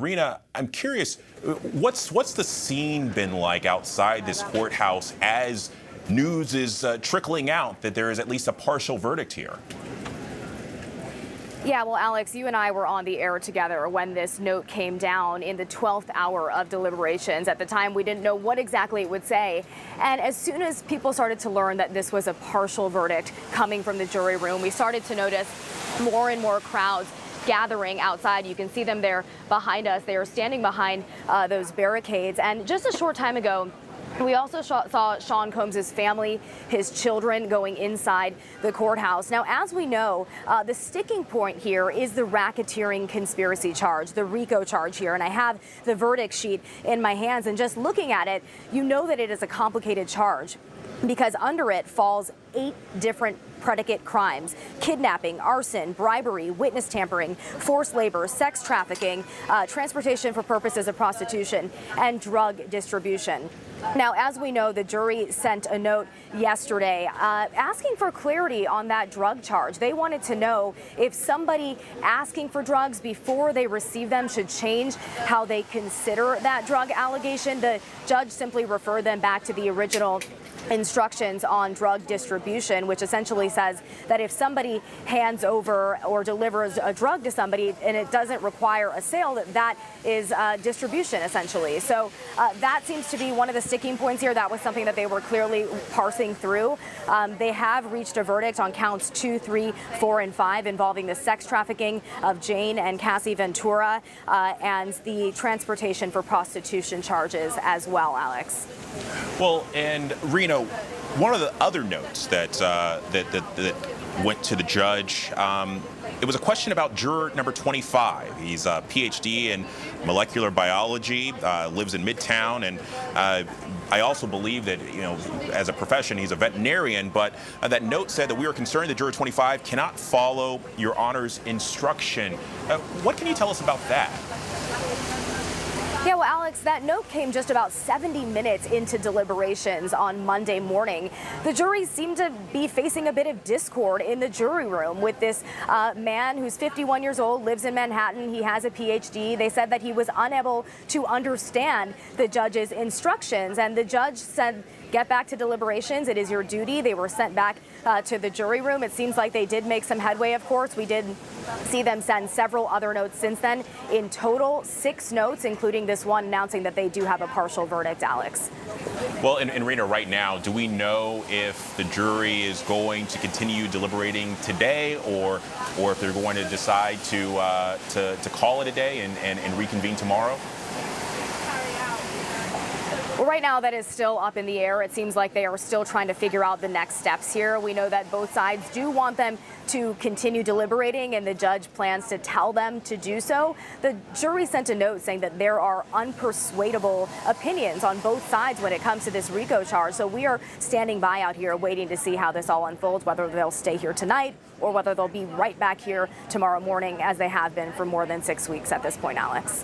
Reena, I'm curious, what's the scene been like outside this courthouse as news is trickling out that there is at least a partial verdict here? Yeah, well, Alex, you and I were on the air together when this note came down in the 12th hour of deliberations. At the time, we didn't know what exactly it would say. And as soon as people started to learn that this was a partial verdict coming from the jury room, we started to notice more and more crowds gathering outside. You can see them there behind us. They are standing behind those barricades. And just a short time ago, we also saw Sean Combs' family, his children going inside the courthouse. Now, as we know, the sticking point here is the racketeering conspiracy charge, the RICO charge here. And I have the verdict sheet in my hands. And just looking at it, you know that it is a complicated charge because under it falls 8 different predicate crimes: kidnapping, arson, bribery, witness tampering, forced labor, sex trafficking, transportation for purposes of prostitution, and drug distribution. Now, as we know, the jury sent a note yesterday asking for clarity on that drug charge. They wanted to know if somebody asking for drugs before they receive them should change how they consider that drug allegation. The judge simply referred them back to the original instructions on drug distribution, which essentially says that if somebody hands over or delivers a drug to somebody and it doesn't require a sale, that is distribution, essentially. So that seems to be one of the sticking points here. That was something that they were clearly parsing through. They have reached a verdict on counts 2, 3, 4, and 5 involving the sex trafficking of Jane and Cassie Ventura and the transportation for prostitution charges as well, Alex. Well, and Reena, one of the other notes that that went to the judge, it was a question about juror number 25. He's a PhD in molecular biology, lives in Midtown, and I also believe that, you know, as a profession, he's a veterinarian, but that note said that we are concerned that juror 25 cannot follow your honor's instruction. What can you tell us about that? Yeah, well, Alex, that note came just about 70 minutes into deliberations on Monday morning. The jury seemed to be facing a bit of discord in the jury room with this man who's 51 years old, lives in Manhattan. He has a PhD. They said that he was unable to understand the judge's instructions, and the judge said, get back to deliberations. It is your duty. They were sent back to the jury room. It seems like they did make some headway, of course. We did see them send several other notes since then. In total, 6 notes, including this one announcing that they do have a partial verdict, Alex. Well, and Reena, right now, do we know if the jury is going to continue deliberating today or if they're going to decide to call it a day and reconvene tomorrow? Well, right now, that is still up in the air. It seems like they are still trying to figure out the next steps here. We know that both sides do want them to continue deliberating, and the judge plans to tell them to do so. The jury sent a note saying that there are unpersuadable opinions on both sides when it comes to this RICO charge. So we are standing by out here waiting to see how this all unfolds, whether they'll stay here tonight or whether they'll be right back here tomorrow morning, as they have been for more than 6 weeks at this point, Alex.